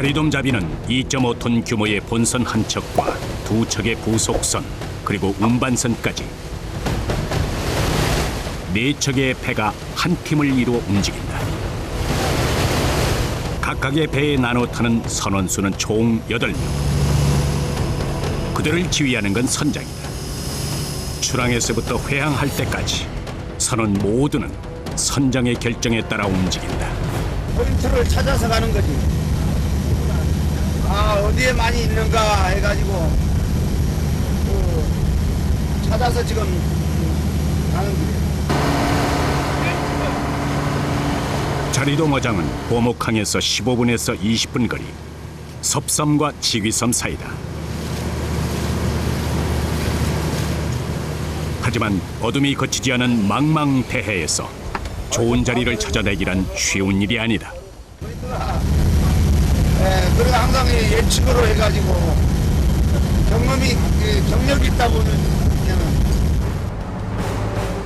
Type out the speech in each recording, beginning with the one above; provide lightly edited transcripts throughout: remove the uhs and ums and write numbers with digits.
자리돔 잡이는 2.5톤 규모의 본선 한 척과 두 척의 부속선 그리고 운반선까지 네 척의 배가 한 팀을 이루어 움직인다. 각각의 배에 나눠 타는 선원수는 총 8명. 그들을 지휘하는 건 선장이다. 출항에서부터 회항할 때까지 선원 모두는 선장의 결정에 따라 움직인다. 포인트를 찾아서 가는 거지. 어디에 많이 있는가 해가지고 찾아서 지금 가는 거예요. 자리돔 어장은 보목항에서 15분에서 20분 거리, 섭섬과 지귀섬 사이다. 하지만 어둠이 거치지 않은 망망대해에서 좋은 자리를 찾아내기란 쉬운 일이 아니다. 그리고 항상 예측으로 해가지고 경력이 있다 보면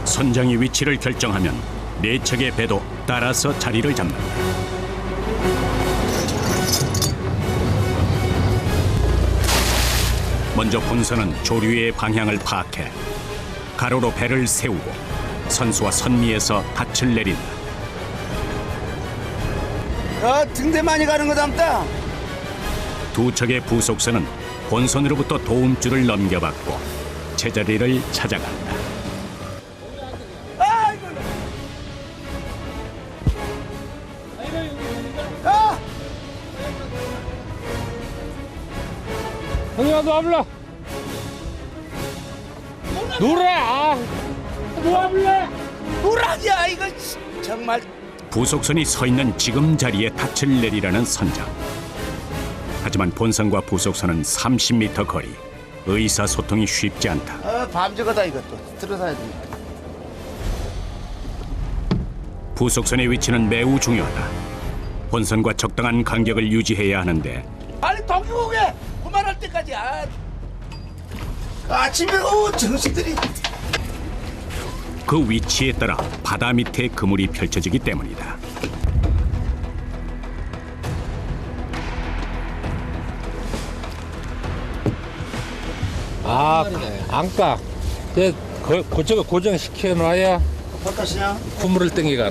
선장이 위치를 결정하면 네 척의 배도 따라서 자리를 잡는다. 먼저 본선은 조류의 방향을 파악해 가로로 배를 세우고 선수와 선미에서 닻을 내린다. 등대 많이 가는 거 담다. 두 척의 부속선은 본선으로부터 도움줄을 넘겨받고 제자리를 찾아간다. 형아 너 와볼래? 놀아! 너 와볼래? 우락이야 이거 정말. 부속선이 서 있는 지금 자리에 닻을 내리라는 선장. 하지만 본선과 부속선은 30m 거리. 의사소통이 쉽지 않다. 밤저거다 이것도. 들어서야 돼. 부속선의 위치는 매우 중요하다. 본선과 적당한 간격을 유지해야 하는데 빨리 동기오게 그만할 때까지. 아침에 정신들이. 그 위치에 따라 바다 밑에 그물이 펼쳐지기 때문이다. 안까. 그쪽에 고정시켜놔야 어떠시냐? 구물을 땡기가.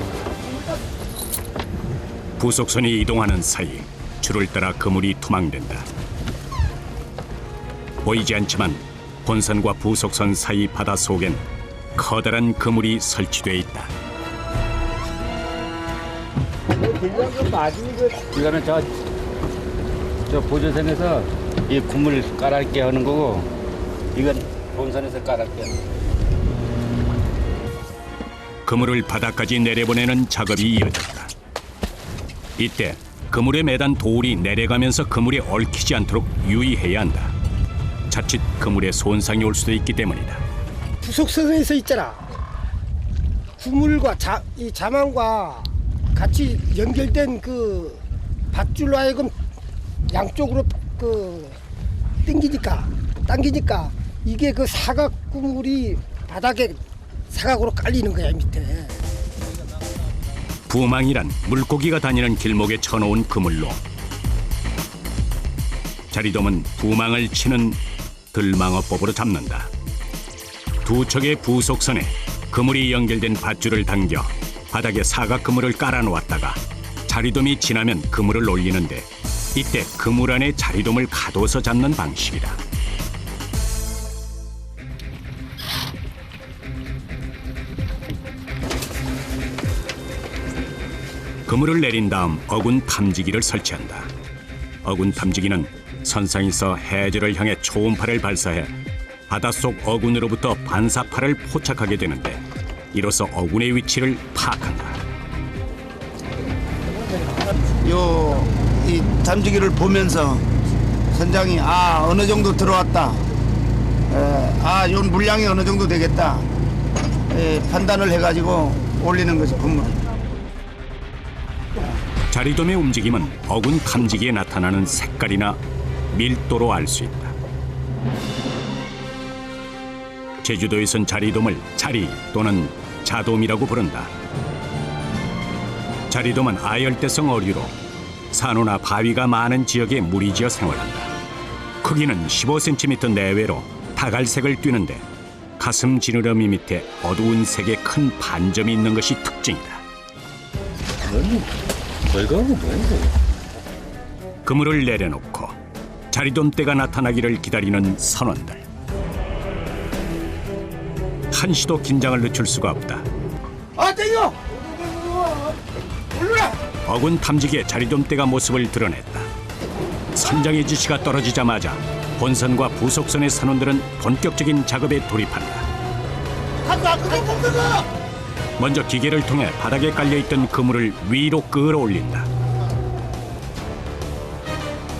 부속선이 이동하는 사이 줄을 따라 그물이 투망된다. 보이지 않지만 본선과 부속선 사이 바다 속엔 커다란 그물이 설치돼 있다. 이거는 저 보조선에서 이 구물 깔아게 하는 거고, 이건 본선에서 깔아게 하는 거. 그물을 바다까지 내려보내는 작업이 이어졌다. 이때 그물에 매단 돌이 내려가면서 그물에 얽히지 않도록 유의해야 한다. 자칫 그물에 손상이 올 수도 있기 때문이다. 부속선에서 있잖아. 구물과 이 자망과 같이 연결된 그 밧줄로 하여금 양쪽으로 당기니까 이게 그 사각 구물이 바닥에 사각으로 깔리는 거야 밑에. 부망이란 물고기가 다니는 길목에 쳐놓은 그물로 자리돔은 부망을 치는 들망어법으로 잡는다. 두 척의 부속선에 그물이 연결된 밧줄을 당겨 바닥에 사각 그물을 깔아놓았다가 자리돔이 지나면 그물을 올리는데 이때 그물 안에 자리돔을 가둬서 잡는 방식이다. 그물을 내린 다음 어군 탐지기를 설치한다. 어군 탐지기는 선상에서 해저를 향해 초음파를 발사해 바닷속 어군으로부터 반사파를 포착하게 되는데 이로써 어군의 위치를 파악한다. 이 탐지기를 보면서 선장이 어느 정도 들어왔다. 요 물량이 어느 정도 되겠다. 판단을 해가지고 올리는 거죠, 건물을. 자리돔의 움직임은 어군 탐지기에 나타나는 색깔이나 밀도로 알 수 있다. 제주도에선 자리돔을 자리 또는 자돔이라고 부른다. 자리돔은 아열대성 어류로 산호나 바위가 많은 지역에 무리지어 생활한다. 크기는 15cm 내외로 다갈색을 띠는데 가슴 지느러미 밑에 어두운 색의 큰 반점이 있는 것이 특징이다. 벌거는 뭐야 이거? 그물을 내려놓고 자리돔떼가 나타나기를 기다리는 선원들. 한시도 긴장을 늦출 수가 없다. 아 땡겨! 올라라! 어군 탐지기에 자리돔떼가 모습을 드러냈다. 선장의 지시가 떨어지자마자 본선과 부속선의 선원들은 본격적인 작업에 돌입한다. 먼저 기계를 통해 바닥에 깔려있던 그물을 위로 끌어올린다.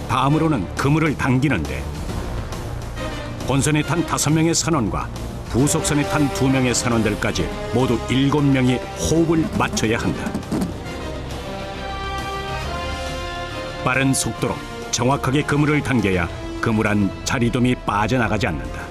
다음으로는 그물을 당기는데 본선에 탄 5명의 선원과 부속선에 탄 2명의 선원들까지 모두 7명이 호흡을 맞춰야 한다. 빠른 속도로 정확하게 그물을 당겨야 그물 안 자리돔이 빠져나가지 않는다.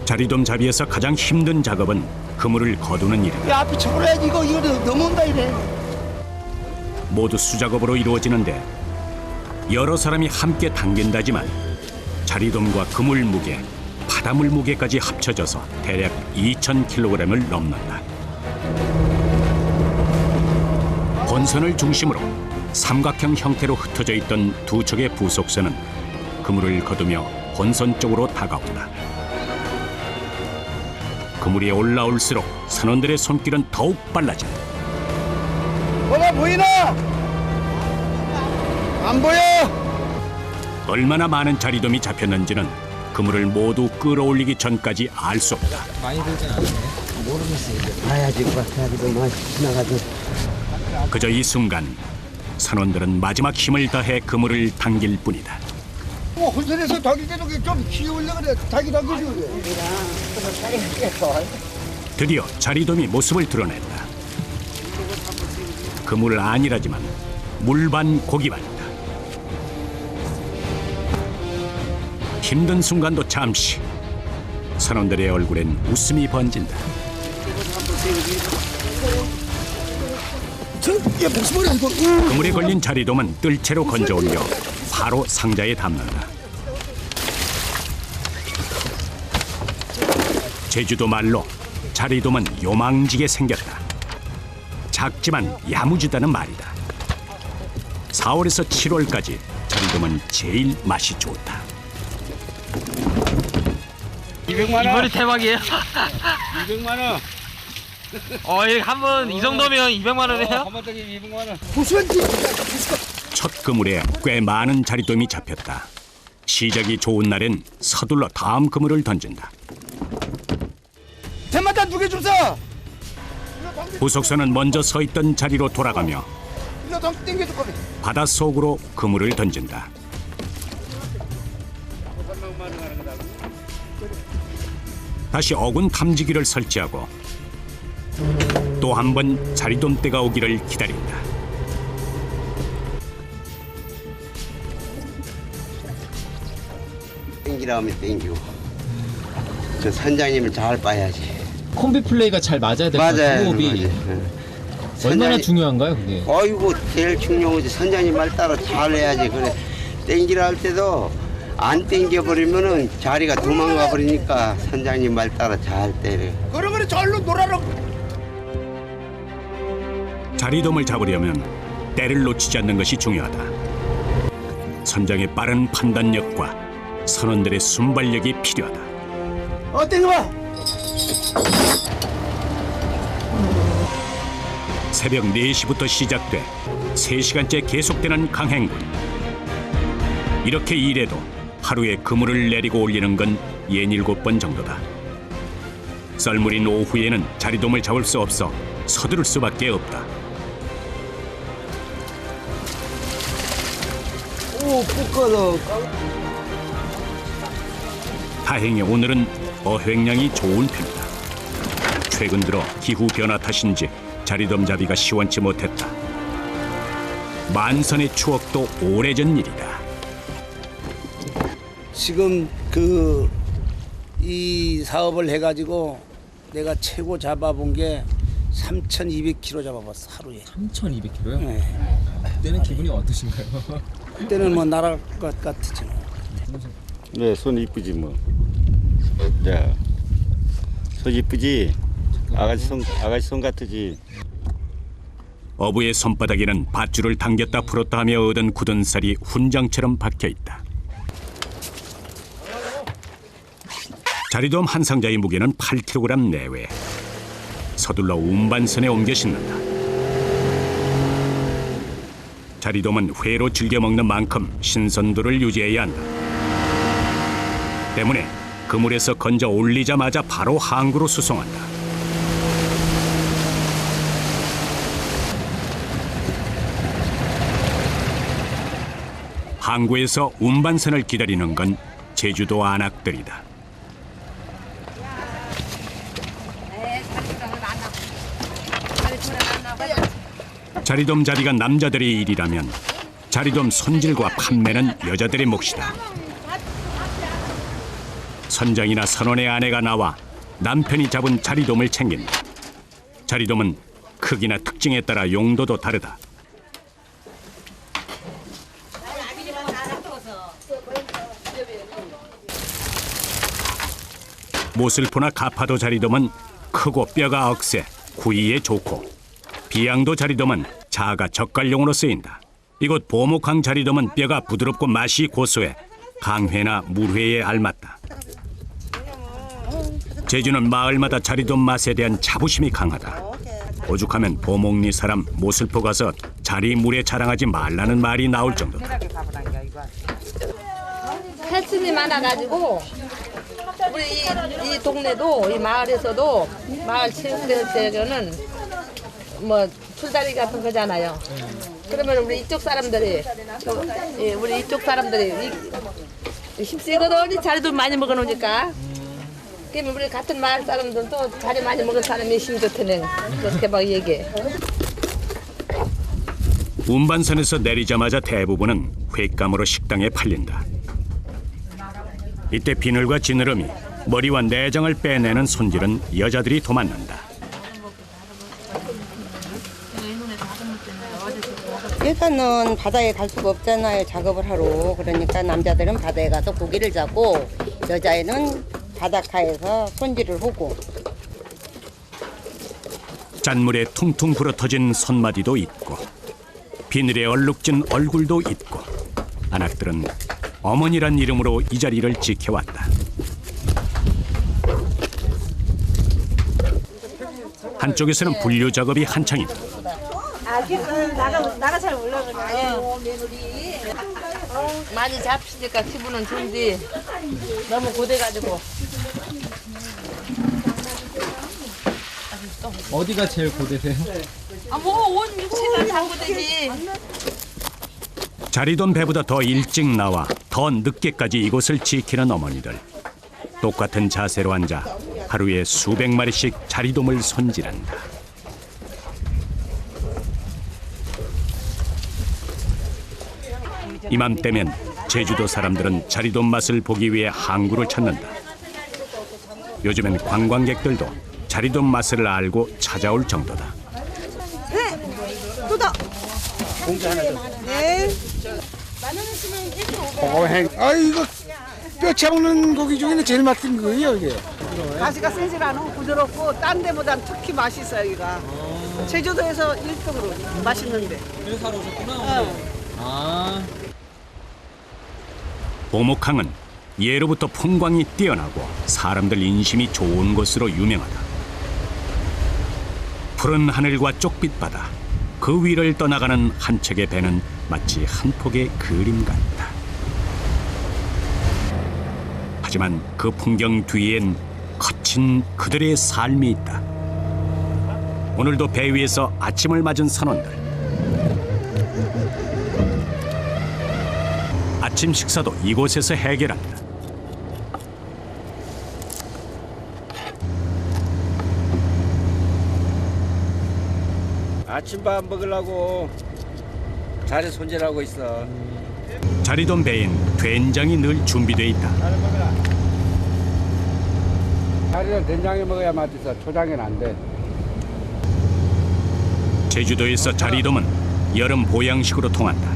자리돔 잡이에서 가장 힘든 작업은 그물을 거두는 일이다. 야 앞에 쳐버려야지 이거 넘어온다 이래. 모두 수작업으로 이루어지는데 여러 사람이 함께 당긴다지만 자리돔과 그물 무게, 바닷물 무게까지 합쳐져서 대략 2,000kg을 넘는다. 본선을 중심으로 삼각형 형태로 흩어져 있던 2척의 부속선은 그물을 거두며 본선 쪽으로 다가온다. 그물이 올라올수록 선원들의 손길은 더욱 빨라진다. 뭐가 보이나? 안 보여? 얼마나 많은 자리돔이 잡혔는지는 그물을 모두 끌어올리기 전까지 알 수 없다. 봐야지 봐야지 많이 지나가죠. 그저 이 순간 선원들은 마지막 힘을 다해 그물을 당길 뿐이다. 혼선에서 당기게도 좀 키우려 그래. 자기 당기지. 드디어 자리돔이 모습을 드러냈다. 그물 아니라지만 물반 고기반이다. 힘든 순간도 잠시 선원들의 얼굴엔 웃음이 번진다. 저얘 목숨을 이거. 그물에 걸린 자리돔은 뜰채로 건져 올려 바로 상자에 담는다. 제주도 말로 자리돔은 요망지게 생겼다. 작지만 야무지다는 말이다. 4월에서 7월까지 자리돔은 제일 맛이 좋다. 200만 원. 이번이 대박이에요. 200만 원. 이거 한번 이 정도면 200만 원이에요? 한번 ጠ기 200만 원. 첫 그물에 꽤 많은 자리돔이 잡혔다. 시작이 좋은 날엔 서둘러 다음 그물을 던진다. 대마단 2개 줍서. 부속선은 먼저 서 있던 자리로 돌아가며 이거 좀 땡겨줄 거래. 바닷속으로 그물을 던진다. 다시 어군 탐지기를 설치하고 또 한 번 자리돔떼가 오기를 기다린다. 땡기라면 땡기고 저 선장님을 잘 봐야지. 콤비 플레이가 잘 맞아야 될 것 맞아요. 같아요. 호흡이 얼마나 선장님- 중요한가요, 그게? 어이구 제일 중요한 거지. 선장님 말 따라 잘 해야지. 그래 땡기라 할 때도 안 땡겨버리면은 자리가 도망가 버리니까 선장님 말 따라 잘 때려. 그러면 절로 놀아라. 자리돔을 잡으려면 때를 놓치지 않는 것이 중요하다. 선장의 빠른 판단력과 선원들의 순발력이 필요하다. 땡겨봐. 새벽 4시부터 시작돼 3시간째 계속되는 강행군. 이렇게 일해도 하루에 그물을 내리고 올리는 건 67번 정도다. 썰물인 오후에는 자리돔을 잡을 수 없어 서두를 수밖에 없다. 오 뽀꺼도. 다행히 오늘은 어획량이 좋은 편이다. 최근 들어 기후 변화 탓인지 자리돔 잡이가 시원치 못했다. 만선의 추억도 오래전 일이다. 지금 이 사업을 해가지고 내가 최고 잡아본 게 3,200kg 잡아봤어 하루에. 3,200kg요? 네. 그때는 기분이 어떠신가요? 그때는 뭐 날아갈 것 같았지. 네, 손 이쁘지 뭐. 자, 손 이쁘지? 아가씨 손 같으지? 어부의 손바닥에는 밧줄을 당겼다 풀었다 하며 얻은 굳은 살이 훈장처럼 박혀있다. 자리돔 한 상자의 무게는 8kg 내외. 서둘러 운반선에 옮겨 싣는다. 자리돔은 회로 즐겨 먹는 만큼 신선도를 유지해야 한다. 때문에 그물에서 건져 올리자마자 바로 항구로 수송한다. 항구에서 운반선을 기다리는 건 제주도 안악들이다. 자리돔 잡이가 남자들의 일이라면 자리돔 손질과 판매는 여자들의 몫이다. 선장이나 선원의 아내가 나와 남편이 잡은 자리돔을 챙긴다. 자리돔은 크기나 특징에 따라 용도도 다르다. 모슬포나 가파도 자리돔은 크고 뼈가 억세, 구이에 좋고, 비양도 자리돔은 자가 젓갈용으로 쓰인다. 이곳 보목항 자리돔은 뼈가 부드럽고 맛이 고소해 강회나 물회에 알맞다. 제주는 마을마다 자리돔 맛에 대한 자부심이 강하다. 오죽하면 보목리 사람 모슬포 가서 자리 물에 자랑하지 말라는 말이 나올 정도다. 횟집이 많아가지고 우리 이 동네도 이 마을에서도 마을 체육대회는 뭐 출다리 같은 거잖아요. 그러면 우리 이쪽 사람들이 힘쓰거든. 자리도 많이 먹어놓으니까. 그러면 우리 같은 마을 사람들도 자리 많이 먹은 사람이 힘 좋다는 그렇게 막 얘기해. 운반선에서 내리자마자 대부분은 횟감으로 식당에 팔린다. 이때 비늘과 지느러미, 머리와 내장을 빼내는 손질은 여자들이 도맡는다. 여자는 바다에 갈 수가 없잖아요. 작업을 하러. 그러니까 남자들은 바다에 가서 고기를 잡고 여자애는 바닷가에서 손질을 하고. 짠물에 퉁퉁 불어터진 손마디도 있고 비늘에 얼룩진 얼굴도 있고 안악들은 어머니란 이름으로 이 자리를 지켜왔다. 한쪽에서는 분류 작업이 한창이다. 나가 잘 몰라 그냥. 많이 잡히니까 기분은 좋은데 너무 고돼가지고. 어디가 제일 고되세요? 온 육체가 다 고되지. 자리돔 배보다 더 일찍 나와 더 늦게까지 이곳을 지키는 어머니들. 똑같은 자세로 앉아 하루에 수백 마리씩 자리돔을 손질한다. 이맘때면 제주도 사람들은 자리돔 맛을 보기 위해 항구를 찾는다. 요즘엔 관광객들도 자리돔 맛을 알고 찾아올 정도다. 이거 뼈 채우는 고기 중에는 제일 맛있는 거예요 이게. 가시가 세질 않고 부드럽고 딴 데보단 특히 맛있어요 여기가. 제주도에서 1등으로 맛있는데. 그래서 사러 오셨구나. 아. 보목항은 예로부터 풍광이 뛰어나고 사람들 인심이 좋은 곳으로 유명하다. 푸른 하늘과 쪽빛 바다, 그 위를 떠나가는 한 척의 배는 마치 한 폭의 그림 같다. 하지만 그 풍경 뒤엔 거친 그들의 삶이 있다. 오늘도 배 위에서 아침을 맞은 선원들. 아침 식사도 이곳에서 해결한다. 아침밥 먹으려고 자리 손질하고 있어. 자리돔 배엔 된장이 늘 준비돼 있다. 자리 자리는 된장에 먹어야 맛있어. 초장에는 안 돼. 제주도에서 자리돔은 여름 보양식으로 통한다.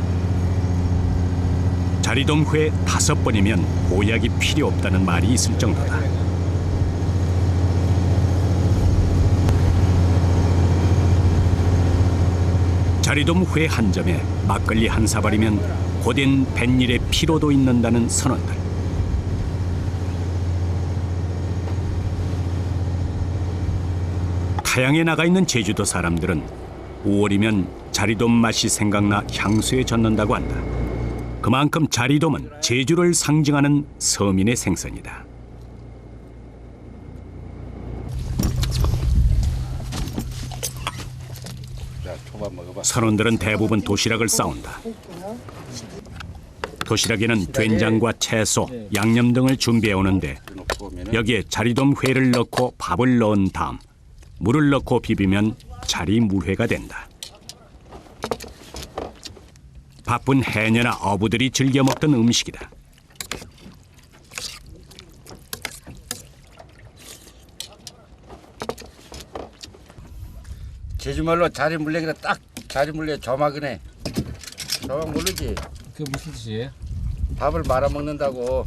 자리돔 회 5번이면 보약이 필요 없다는 말이 있을 정도다. 자리돔 회 한 점에 막걸리 한 사발이면 고된 뱃일의 피로도 있는다는 선원들. 타양에 나가 있는 제주도 사람들은 5월이면 자리돔 맛이 생각나 향수에 젖는다고 한다. 그만큼 자리돔은 제주를 상징하는 서민의 생선이다. 자, 초밥 먹어봐. 선원들은 대부분 도시락을 싸온다. 도시락에는 된장과 채소, 양념 등을 준비해 오는데 여기에 자리돔 회를 넣고 밥을 넣은 다음 물을 넣고 비비면 자리무회가 된다. 바쁜 해녀나 어부들이 즐겨 먹던 음식이다. 제주말로 자리물레기는 딱 자리물레 조막이네. 조막 모르지? 그게 무슨 뜻이에요? 밥을 말아 먹는다고.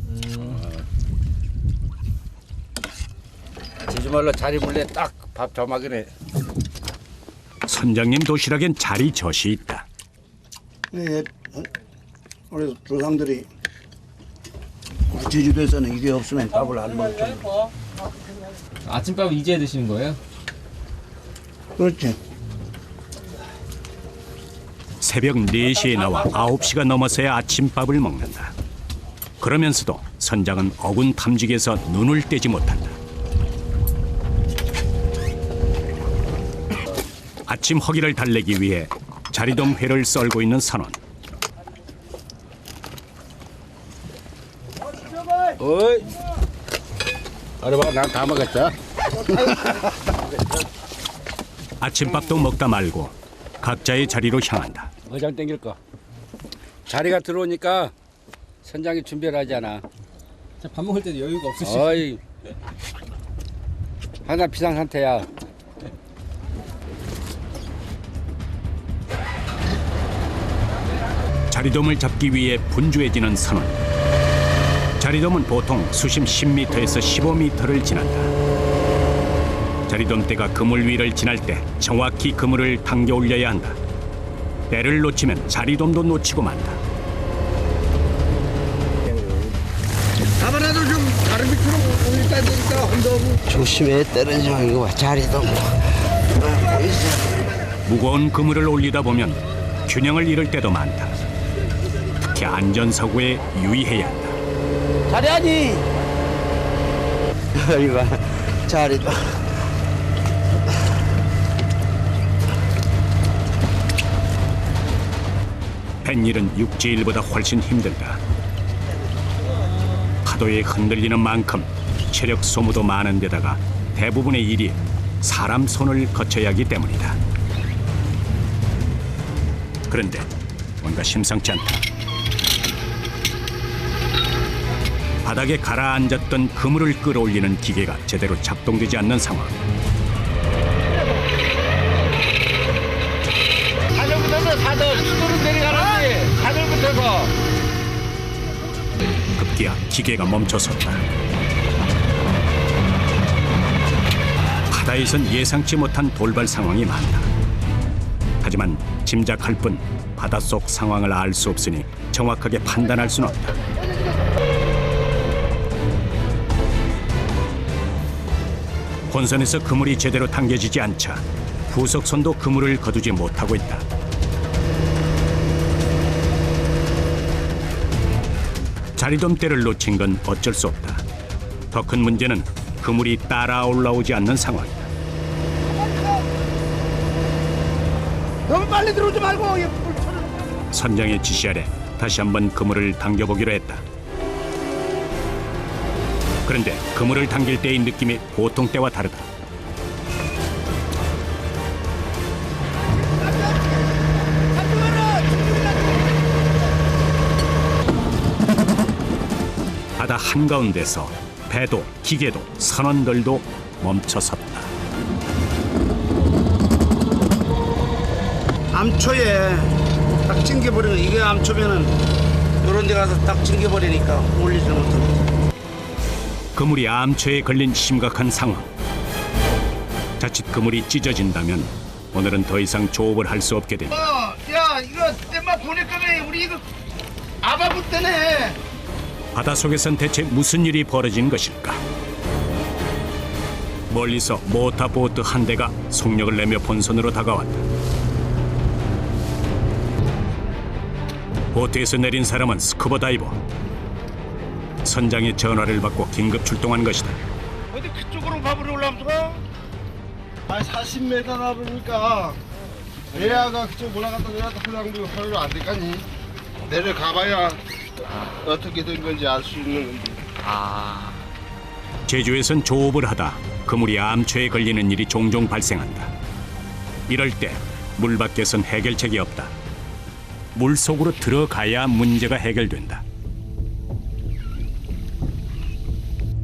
제주말로 자리물레 딱 밥 조막이네. 선장님 도시락엔 자리젓이 있다. 네, 우리 조상들이 우리 제주도에서는 이게 없으면 밥을 안 먹죠. 아침밥 이제 드시는 거예요? 그렇지. 새벽 4시에 나와 9시가 넘어서야 아침밥을 먹는다. 그러면서도 선장은 어군 탐직에서 눈을 떼지 못한다. 아침 허기를 달래기 위해 자리돔 회를 썰고 있는 선원. 어이. 알아봐, 난 다 먹었어. 아침밥도 먹다 말고 각자의 자리로 향한다. 어장 땡길 거. 자리가 들어오니까 선장이 준비를 하잖아. 밥 먹을 때도 여유가 없으시죠? 어이. 항상 비상 상태야. 자리돔을 잡기 위해 분주해지는 선원. 자리돔은 보통 수심 10m에서 15m를 지난다. 자리돔대가 그물 위를 지날 때 정확히 그물을 당겨 올려야 한다. 때를 놓치면 자리돔도 놓치고 만다. 가만히도 좀 다른 밑으로 올리다 보니까 혼자고. 조심해 떨어져 이거 자리도 무거운 그물을 올리다 보면 균형을 잃을 때도 많다. 특히 안전사고에 유의해야 한다. 잘해야지. 이봐 자리도 뱃일은 육지일보다 훨씬 힘들다. 파도에 흔들리는 만큼 체력 소모도 많은 데다가 대부분의 일이 사람 손을 거쳐야 하기 때문이다. 그런데 뭔가 심상치 않다. 바닥에 가라앉았던 그물을 끌어올리는 기계가 제대로 작동되지 않는 상황. 사들부터서 사들 수도로 내려가는데 사들부터서. 급기야 기계가 멈춰섰다. 바다에선 예상치 못한 돌발 상황이 많다. 하지만 짐작할 뿐 바닷속 상황을 알 수 없으니 정확하게 판단할 수는 없다. 본선에서 그물이 제대로 당겨지지 않자 부속선도 그물을 거두지 못하고 있다. 자리돔대를 놓친 건 어쩔 수 없다. 더 큰 문제는 그물이 따라 올라오지 않는 상황이다. 너무 빨리 들어오지 말고. 선장의 지시 아래 다시 한번 그물을 당겨보기로 했다. 그런데 그물을 당길 때의 느낌이 보통 때와 다르다. 바다 한가운데서 배도 기계도 선원들도 멈춰섰다. 암초에 딱 찡겨버리는 이게 암초면은 이런 데 가서 딱 찡겨버리니까 올리지 못합니다. 그물이 암초에 걸린 심각한 상황. 자칫 그물이 찢어진다면 오늘은 더 이상 조업을 할 수 없게 된다. 야 이거 땜마 보낼 거면 우리 이거 아바부 때네. 바닷속에선 대체 무슨 일이 벌어진 것일까? 멀리서 모터보트 한 대가 속력을 내며 본선으로 다가왔다. 보트에서 내린 사람은 스쿠버 다이버. 선장의 전화를 받고 긴급 출동한 것이다. 어디 그쪽으로 밥으로 올라오더라? 아 40m 나보니까 내야가 그쪽 올라갔다 내려갔다 하려고 별로 안 될까니 내려가봐야 어떻게 된 건지 알 수 있는 건데. 제주에선 조업을 하다 그물이 암초에 걸리는 일이 종종 발생한다. 이럴 때 물 밖에선 해결책이 없다. 물 속으로 들어가야 문제가 해결된다.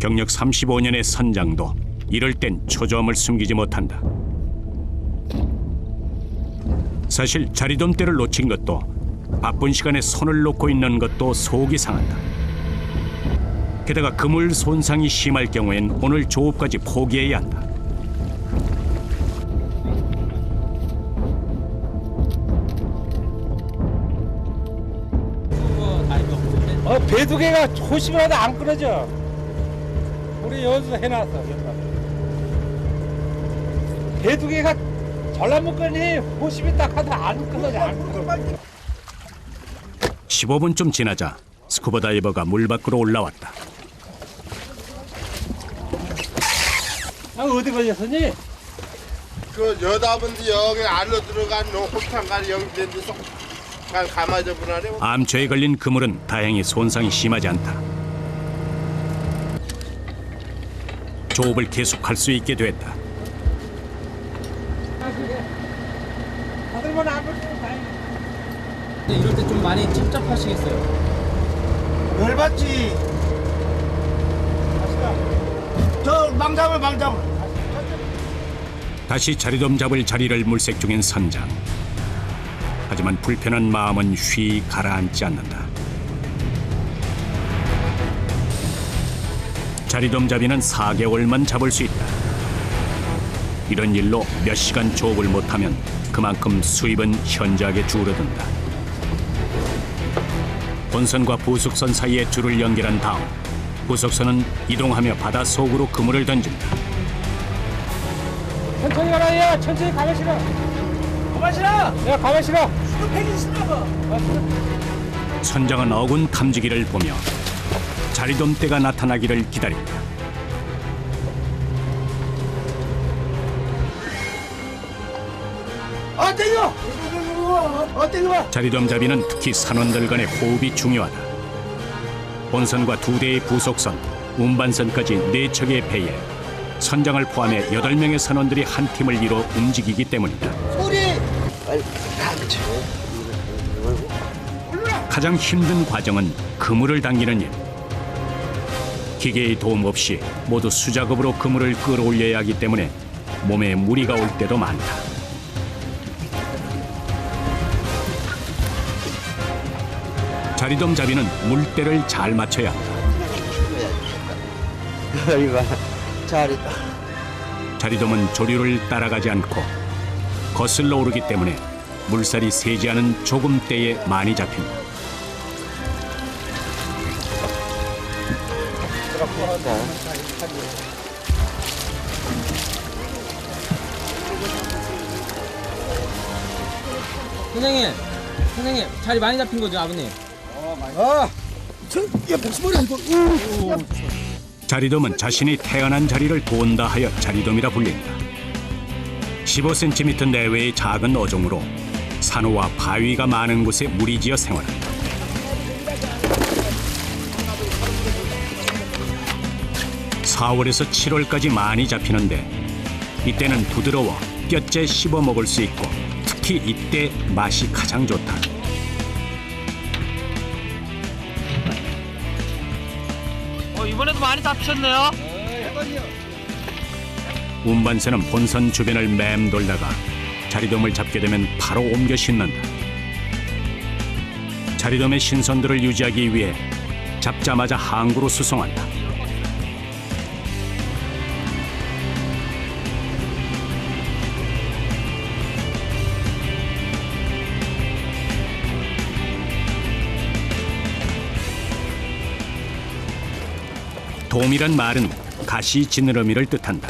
경력 35년의 선장도 이럴 땐 초조함을 숨기지 못한다. 사실 자리돔대를 놓친 것도 바쁜 시간에 손을 놓고 있는 것도 속이 상한다. 게다가 그물 손상이 심할 경우엔 오늘 조업까지 포기해야 한다. 배 두 개가 조심하다 안 끊어져. 우리 여기서 해놨어. 배 두 개가 전라북권이 호심이 딱 하다 안 끊어져. 안 끊어져. 15분쯤 지나자 스쿠버 다이버가 물 밖으로 올라왔다. 아, 어디 걸렸었니? 그 여자분들 여기 안으로 들어간 호탕간 여기 된 데서 가만히 보나래. 암초에 걸린 그물은 다행히 손상이 심하지 않다. 조업을 계속할 수 있게 됐다. 다들만 안 걸리면 다행이야. 근데 이럴 때 좀 많이 찝찝하시겠어요. 열받지. 저 망잡을. 다시 자리돔 잡을 자리를 물색 중인 선장. 하지만 불편한 마음은 쉬 가라앉지 않는다. 자리돔 잡이는 4개월만 잡을 수 있다. 이런 일로 몇 시간 조업을 못하면 그만큼 수입은 현저하게 줄어든다. 본선과 부속선 사이에 줄을 연결한 다음 부속선은 이동하며 바닷속으로 그물을 던진다. 천천히 가라, 야. 천천히 가만 실어. 가만 실어. 야, 가만 실어. 선장은 어군 탐지기를 보며 자리돔대가 나타나기를 기다린다. 자리돔 잡이는 특히 산원들 간의 호흡이 중요하다. 본선과 2대의 부속선, 운반선까지 4척의 배에 선장을 포함해 8명의 선원들이 한 팀을 이뤄 움직이기 때문이다. 가장 힘든 과정은 그물을 당기는 일. 기계의 도움 없이 모두 수작업으로 그물을 끌어올려야 하기 때문에 몸에 무리가 올 때도 많다. 자리돔 잡이는 물때를 잘 맞춰야 한다. 이거 잘했다. 자리돔은 조류를 따라가지 않고 거슬러 오르기 때문에 물살이 세지 않은 조금 때에 많이 잡힌다. 선생님 자리 많이 잡힌 거죠, 아버님? 자리돔은 자신이 태어난 자리를 본다 하여 자리돔이라 불린다. 15cm 내외의 작은 어종으로 산호와 바위가 많은 곳에 무리지어 생활한다. (4월에서 7월까지) 많이 잡히는데 이때는 부드러워 뼈째 씹어 먹을 수 있고 특히 이때 맛이 가장 좋다. 이번에도 많이 잡히셨네요. 운반선은 본선 주변을 맴돌다가 자리돔을 잡게 되면 바로 옮겨 싣는다. 자리돔의 신선도를 유지하기 위해 잡자마자 항구로 수송한다. 돔이란 말은 가시 지느러미를 뜻한다.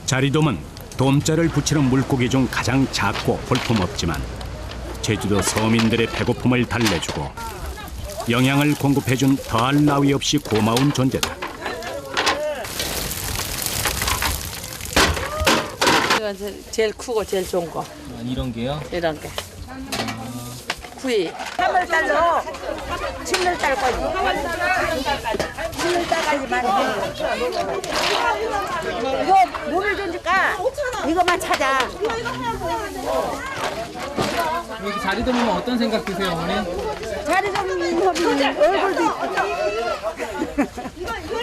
자리돔은 돔자를 붙이는 물고기 중 가장 작고 볼품없지만 제주도 서민들의 배고픔을 달래주고 영양을 공급해준 더할 나위 없이 고마운 존재다. 이건 제일 크고 제일 좋은 거. 이런 게요? 이런 게. 구이. 3월달로 7월달까지. 7월달까지만 이거 물을 주니까 이거만 찾아. 여기 자리돔 보면 어떤 생각 드세요, 어머니? 자리 좀 얼굴도 있고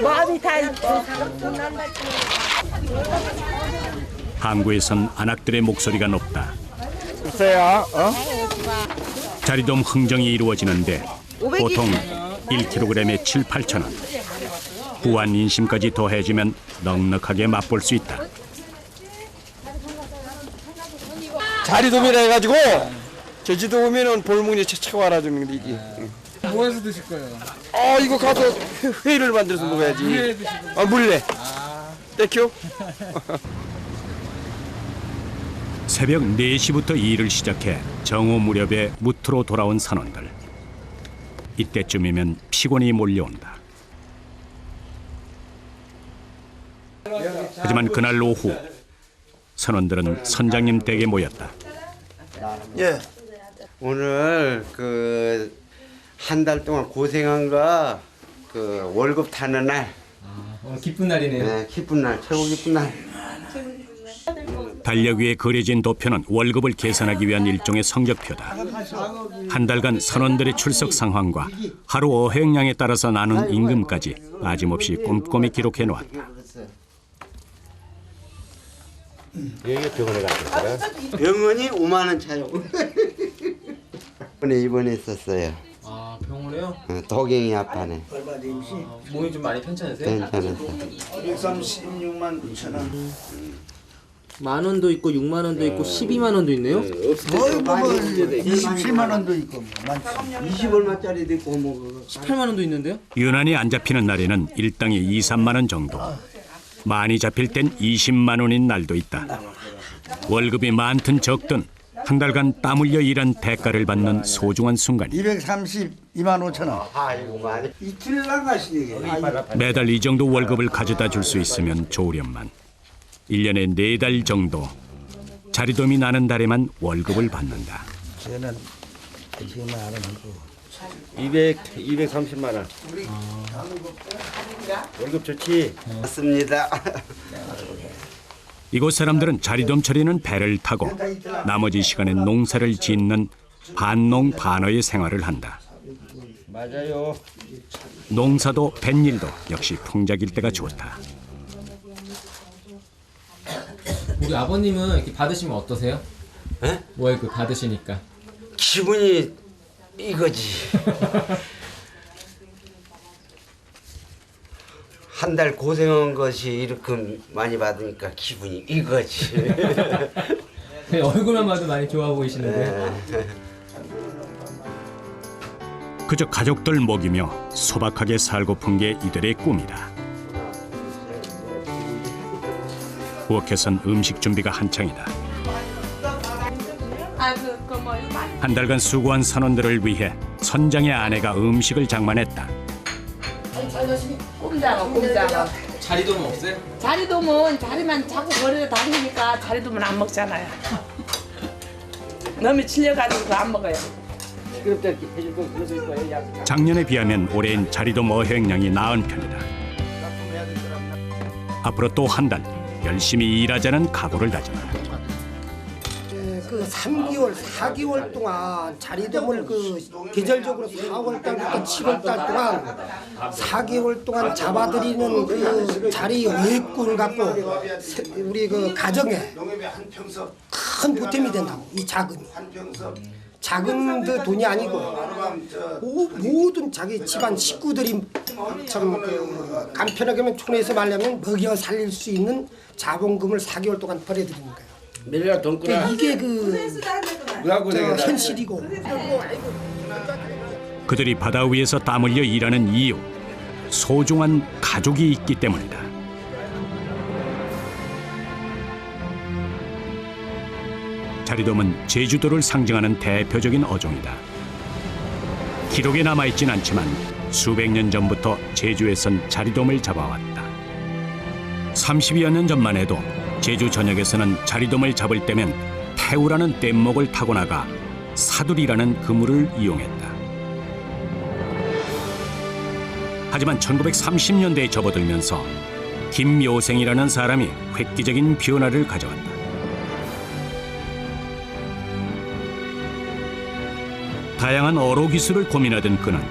마음이 다 있고. 항구에선 안악들의 목소리가 높다. 글쎄야, 자리돔 흥정이 이루어지는데 보통 1kg에 7, 8천 원. 후한 인심까지 더해지면 넉넉하게 맛볼 수 있다. 자리돔이라 해가지고 제주도 오면은 볼문이 채채 알아주는 게 이게. 뭐해서 드실 거예요? 이거 가서 회를 만들어서 먹어야지. 물래. 땡큐. 새벽 4시부터 일을 시작해 정오 무렵에 무트로 돌아온 선원들. 이때쯤이면 피곤이 몰려온다. 하지만 그날 오후 선원들은 선장님 댁에 모였다. 예. 오늘 한 달 동안 고생한 거 월급 타는 날. 오늘 기쁜 날이네요. 네, 기쁜 날, 최고 기쁜 날. 달력 위에 그려진 도표는 월급을 계산하기 위한 일종의 성적표다. 한 달간 선원들의 출석 상황과 하루 어획량에 따라서 나눈 임금까지 빠짐없이 꼼꼼히 기록해 놓았다. 여기 병원에 갔었어요? 병원이 5만 원 차요. 이번에 입원했었어요. 아, 병원에요? 도경이 아파네. 몸이 좀 많이 괜찮으세요? 괜찮았어. 136만 9천 원. 10,000원도 있고 6만 원도 있고 12만 원도 있네요. 27만 원도 있고 많지. 20얼마짜리도 있고 뭐 18만 원도 있는데요? 유난히 안 잡히는 날에는 일당이 2, 3만 원 정도. 많이 잡힐 땐 20만 원인 날도 있다. 월급이 많든 적든 한 달간 땀 흘려 일한 대가를 받는 소중한 순간이. 232만 5천 원. 아이고 많이. 이틀 나가시네. 매달 이 정도 월급을 가져다 줄 수 있으면 좋으련만 1년에 4달 정도 자리돔이 나는 달에만 월급을 받는다. 쟤는 지금 알아는 거. 230만 원. 월급 좋지? 맞습니다. 이곳 사람들은 자리돔 처리는 배를 타고 나머지 시간엔 농사를 짓는 반농 반어의 생활을 한다. 맞아요. 농사도 뱃일도 역시 풍작일 때가 좋다. 우리 아버님은 이렇게 받으시면 어떠세요? 에? 월급 받으시니까. 기분이 이거지. 한 달 고생한 것이 이렇게 많이 받으니까 기분이 이거지. 얼굴만 봐도 많이 좋아 보이시는데. 그저 가족들 먹이며 소박하게 살고픈 게 이들의 꿈이다. 부엌에선 음식 준비가 한창이다. 한 달간 수고한 선원들을 위해 선장의 아내가 음식을 장만했다. 꼼장어. 자리돔은 없어요? 자리돔은 자리만 자꾸 버리러 다니니까 자리돔은 안 먹잖아요. 너무 질려가지고 안 먹어요. 작년에 비하면 올해는 자리돔 어획량이 나은 편이다. 앞으로 또 한 달 열심히 일하자는 각오를 다진다. 그 3개월, 4개월 동안 자리돔을 그 계절적으로 4월 달부터 7월 달 동안 4개월 동안 잡아들이는 그 자리 외꾼을 갖고 우리 그 가정에 큰 보탬이 된다고. 이 자금이. 작은 그 돈이 아니고 모든 자기 집안 식구들이 참 그 간편하게 하면 촌에서 말하면 먹여 살릴 수 있는 자본금을 4개월 동안 벌어들이는 거예요. 매일 돈 그러니까 이게 그 현실이고. 그들이 바다 위에서 땀 흘려 일하는 이유, 소중한 가족이 있기 때문이다. 자리돔은 제주도를 상징하는 대표적인 어종이다. 기록에 남아있진 않지만 수백 년 전부터 제주에선 자리돔을 잡아왔다. 30여 년 전만 해도 제주 전역에서는 자리돔을 잡을 때면 태우라는 뗏목을 타고 나가 사두리라는 그물을 이용했다. 하지만 1930년대에 접어들면서 김묘생이라는 사람이 획기적인 변화를 가져왔다. 다양한 어로 기술을 고민하던 그는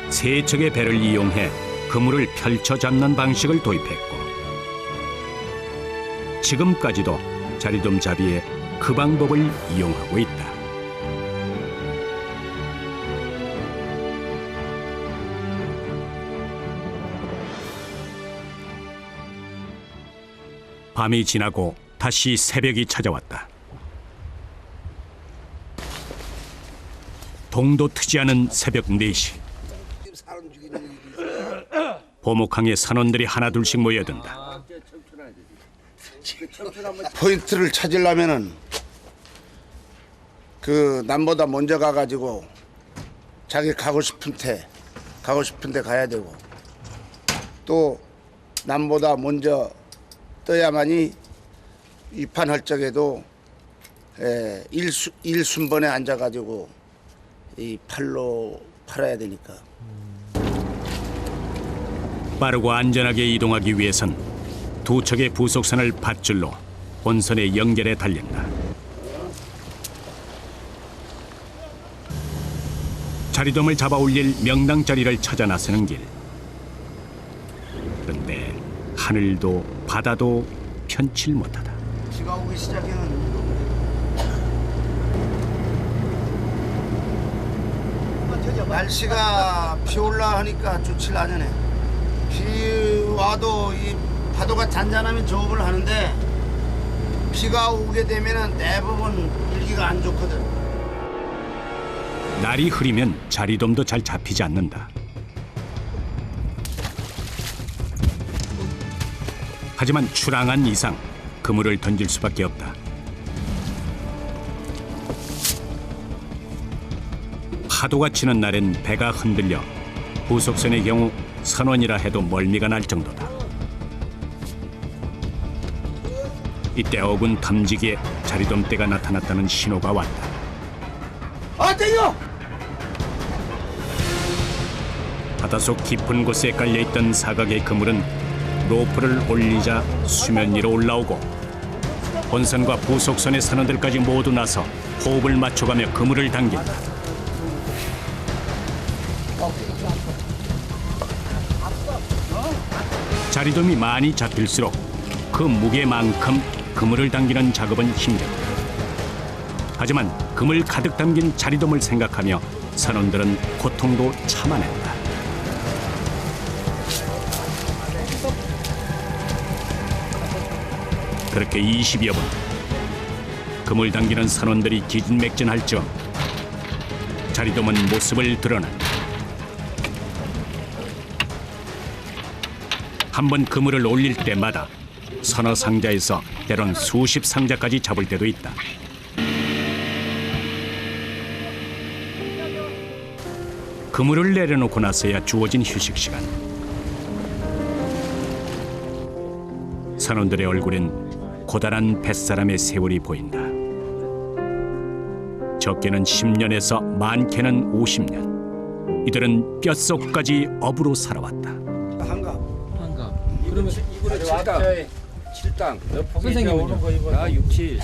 세 척의 배를 이용해 그물을 펼쳐 잡는 방식을 도입했고, 지금까지도 자리돔 잡이에 그 방법을 이용하고 있다. 밤이 지나고 다시 새벽이 찾아왔다. 동도 트지 않은 새벽 4시. 보목항에 선원들이 하나둘씩 모여든다. 포인트를 찾으려면은 그 남보다 먼저 가가지고 자기 가고 싶은데 가야 되고, 또 남보다 먼저 떠야만이 위판할 적에도 일순번에 앉아가지고 이 팔로 팔아야 되니까. 빠르고 안전하게 이동하기 위해선 두 척의 부속선을 밧줄로 본선에 연결해 달린다. 자리돔을 잡아 올릴 명당자리를 찾아 나서는 길. 그런데 하늘도 바다도 편칠 못하다. 비가 오기 시작에는 날씨가 비 올라 하니까 좋질 않으네. 비 와도 이 파도가 잔잔하면 조업을 하는데 비가 오게 되면은 대부분 일기가 안 좋거든. 날이 흐리면 자리돔도 잘 잡히지 않는다. 하지만 출항한 이상 그물을 던질 수밖에 없다. 파도가 치는 날엔 배가 흔들려 부속선의 경우 선원이라 해도 멀미가 날 정도다. 이때 어군 탐지기에 자리돔대가 나타났다는 신호가 왔다. 땡겨! 바닷속 깊은 곳에 깔려있던 사각의 그물은 로프를 올리자 수면 위로 올라오고, 본선과 부속선의 선원들까지 모두 나서 호흡을 맞춰가며 그물을 당긴다. 자리돔이 많이 잡힐수록 그 무게만큼 그물을 당기는 작업은 힘들다. 하지만 그물 가득 담긴 자리돔을 생각하며 선원들은 고통도 참아낸다. 그렇게 20여 분, 그물 당기는 선원들이 기진맥진할 즈음 자리돔은 모습을 드러낸다. 한 번 그물을 올릴 때마다 서너 상자에서 때론 수십 상자까지 잡을 때도 있다. 그물을 내려놓고 나서야 주어진 휴식 시간. 선원들의 얼굴엔 고단한 뱃사람의 세월이 보인다. 적게는 10년에서 많게는 50년. 이들은 뼛속까지 업으로 살아왔다. 한가. 그러면 이거를 7당. 선생님은요? 나 67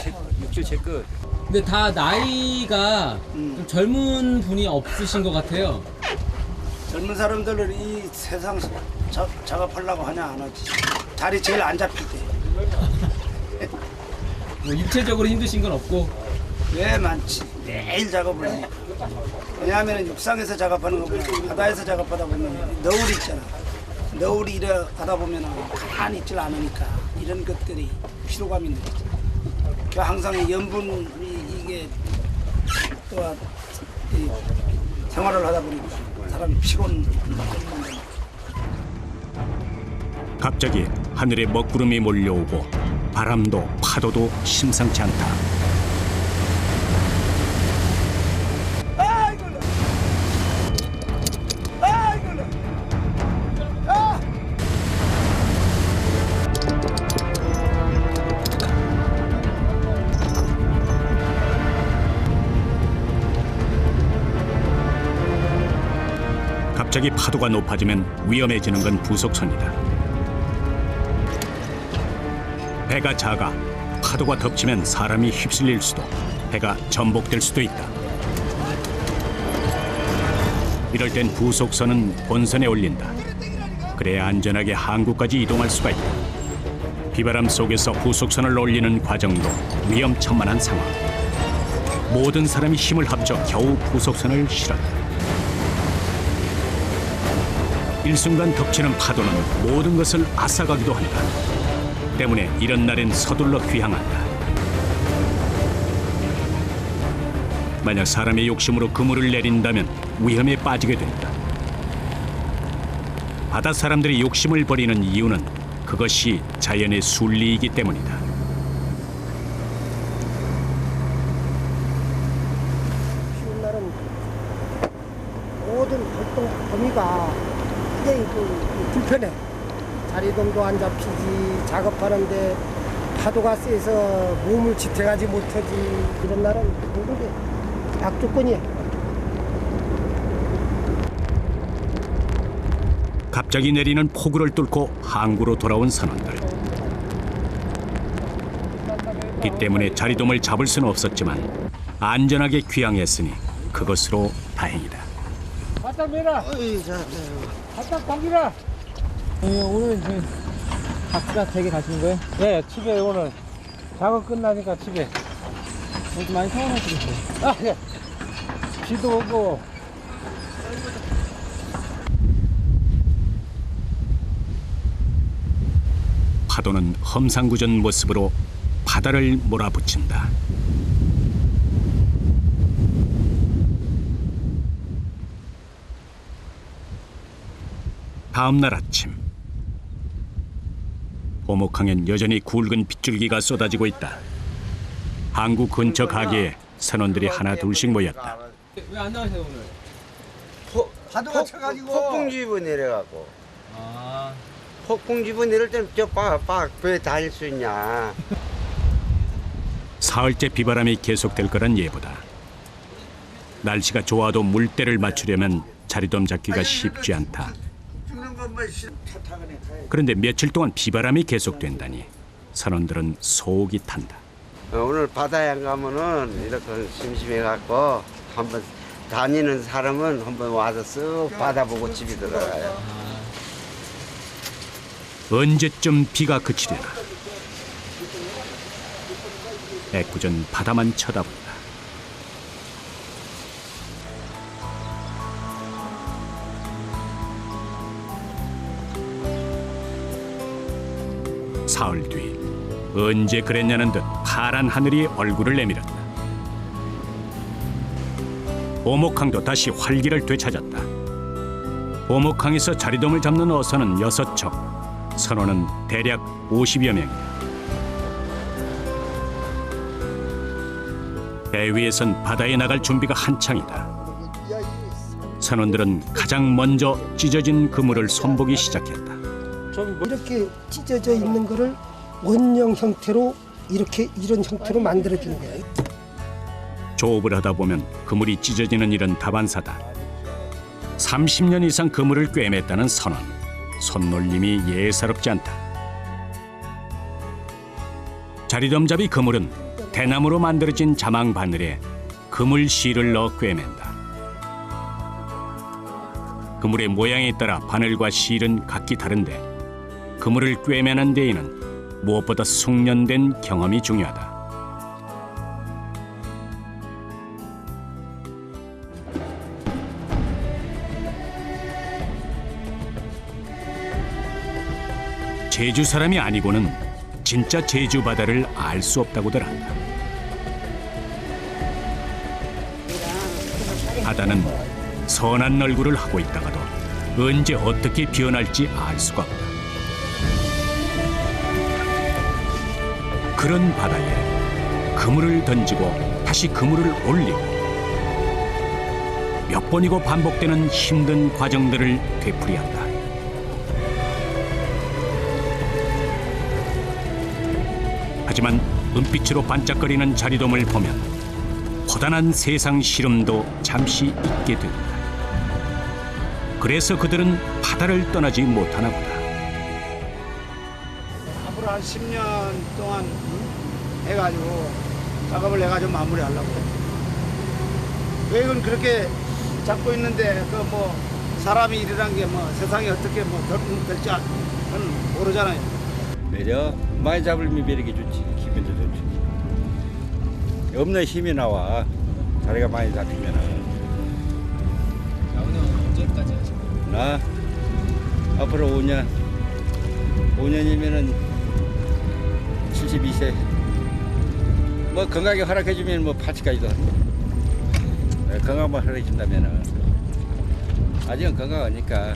제 끝. 근데 다 나이가 좀 젊은 분이 없으신 것 같아요. 젊은 사람들은 이 세상 작업하려고 하냐 안 하지. 자리 제일 안 잡힐 때. 뭐 육체적으로 힘드신 건 없고. 왜 많지. 매일 작업을 해. 왜냐하면 육상에서 작업하는 것보다 바다에서 작업하다 보면 너울이 있잖아. 너울이 이래 하다 보면 가만히 있질 않으니까 이런 것들이 피로감이 있는 거지. 그 항상 염분이 이게 또한 생활을 하다 보니까 사람이 피곤. 갑자기 하늘에 먹구름이 몰려오고 바람도 파도도 심상치 않다. 갑자기 파도가 높아지면 위험해지는 건 부속선이다. 배가 작아 파도가 덮치면 사람이 휩쓸릴 수도, 배가 전복될 수도 있다. 이럴 땐 부속선은 본선에 올린다. 그래야 안전하게 항구까지 이동할 수가 있다. 비바람 속에서 부속선을 올리는 과정도 위험천만한 상황. 모든 사람이 힘을 합쳐 겨우 부속선을 실었다. 일순간 덮치는 파도는 모든 것을 앗아가기도 한다. 때문에 이런 날엔 서둘러 귀향한다. 만약 사람의 욕심으로 그물을 내린다면 위험에 빠지게 된다. 바다 사람들이 욕심을 버리는 이유는 그것이 자연의 순리이기 때문이다. 쉬운 날은 모든 활동 범위가 굉장히 불편해. 자리돔도 안 잡히지, 작업하는데 파도가 세서 몸을 지탱하지 못하지. 이런 날은 모든 게 악조건이야. 갑자기 내리는 폭우를 뚫고 항구로 돌아온 선원들. 비 때문에 자리돔을 잡을 수는 없었지만 안전하게 귀향했으니 그것으로 다행이다. 갖다 매라. 갖다 당기라. 오늘 각자 댁에 가시는 거예요? 네, 집에 오늘 작업 끝나니까 집에. 좀 많이 서운하시겠어요? 아, 예. 비도 오고. 파도는 험상궂은 모습으로 바다를 몰아붙인다. 다음 날 아침, 오목항엔 여전히 굵은 빗줄기가 쏟아지고 있다. 항구 근처 가게에 선원들이 하나 둘씩 모였다. 왜 안 나가세요 오늘? 파도가 쳐가지고 폭풍주의보 내려가고. 아. 폭풍주의보 내릴 때는 왜 다닐 수 있냐. 사흘째 비바람이 계속될 거란 예보다. 날씨가 좋아도 물때를 맞추려면 자리돔 잡기가 쉽지 않다. 그런데 며칠 동안 비바람이 계속된다니 선원들은 속이 탄다. 오늘 바다에 안 가면은 이렇게 심심해갖고 한번 다니는 사람은 한번 와서 쓱 바다 보고 집에 들어가요. 언제쯤 비가 그치려나. 애꿎은 바다만 쳐다본다. 사흘 뒤 언제 그랬냐는 듯 파란 하늘이 얼굴을 내밀었다. 오목항도 다시 활기를 되찾았다. 오목항에서 자리돔을 잡는 어선은 6척, 선원은 대략 50여 명이다. 배 위에선 바다에 나갈 준비가 한창이다. 선원들은 가장 먼저 찢어진 그물을 손보기 시작했다. 이렇게 찢어져 있는 거를 원형 형태로 이런 형태로 만들어준 거예요. 조업을 하다 보면 그물이 찢어지는 일은 다반사다. 30년 이상 그물을 꿰맸다는 선원. 손놀림이 예사롭지 않다. 자리돔잡이 그물은 대나무로 만들어진 자망 바늘에 그물 실을 넣어 꿰맨다. 그물의 모양에 따라 바늘과 실은 각기 다른데 그물을 꿰매는 데에는 무엇보다 숙련된 경험이 중요하다. 제주 사람이 아니고는 진짜 제주 바다를 알 수 없다고들 한다. 바다는 선한 얼굴을 하고 있다가도 언제 어떻게 변할지 알 수가 없다. 그런 바다에 그물을 던지고 다시 그물을 올리고 몇 번이고 반복되는 힘든 과정들을 되풀이한다. 하지만 은빛으로 반짝거리는 자리돔을 보면 고단한 세상 시름도 잠시 잊게 된다. 그래서 그들은 바다를 떠나지 못하나 보다. 앞으로 한 10년 동안 해가지고 작업을 해가지고 마무리하려고. 계획은 그렇게 잡고 있는데 그 뭐 사람이 일이란 게 뭐 세상에 어떻게 뭐 될지 모르잖아요. 매력 많이 잡으면 매력이 좋지. 기분도 좋지. 없는 힘이 나와. 자리가 많이 잡히면은. 오늘 언제까지 하실 거예요? 나 앞으로 5년이면은 72세. 뭐 건강이 허락해주면 뭐 80까지도 건강만 허락해준다면은 아직은 건강하니까.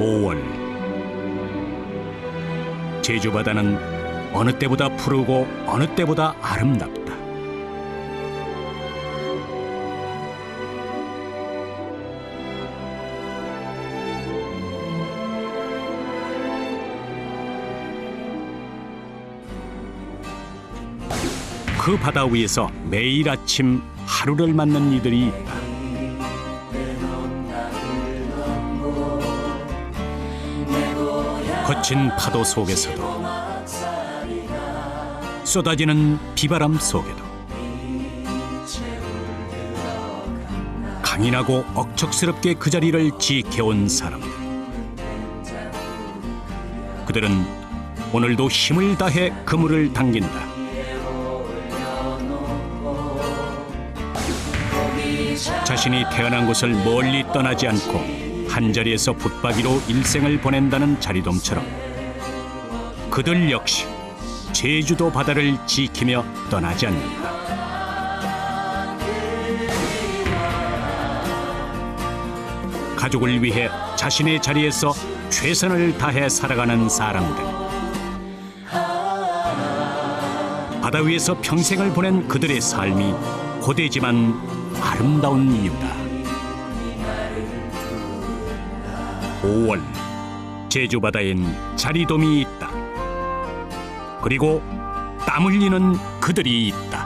5월 제주 바다는 어느 때보다 푸르고 어느 때보다 아름답다. 그 바다 위에서 매일 아침 하루를 맞는 이들이 있다. 거친 파도 속에서도 쏟아지는 비바람 속에도 강인하고 억척스럽게 그 자리를 지켜온 사람들. 그들은 오늘도 힘을 다해 그물을 당긴다. 자신이 태어난 곳을 멀리 떠나지 않고 한자리에서 붙박이로 일생을 보낸다는 자리돔처럼 그들 역시 제주도 바다를 지키며 떠나지 않는다. 가족을 위해 자신의 자리에서 최선을 다해 살아가는 사람들. 바다 위에서 평생을 보낸 그들의 삶이 고되지만 아름다운 이유다. 5월 제주 바다엔 자리돔이 있다. 그리고 땀 흘리는 그들이 있다.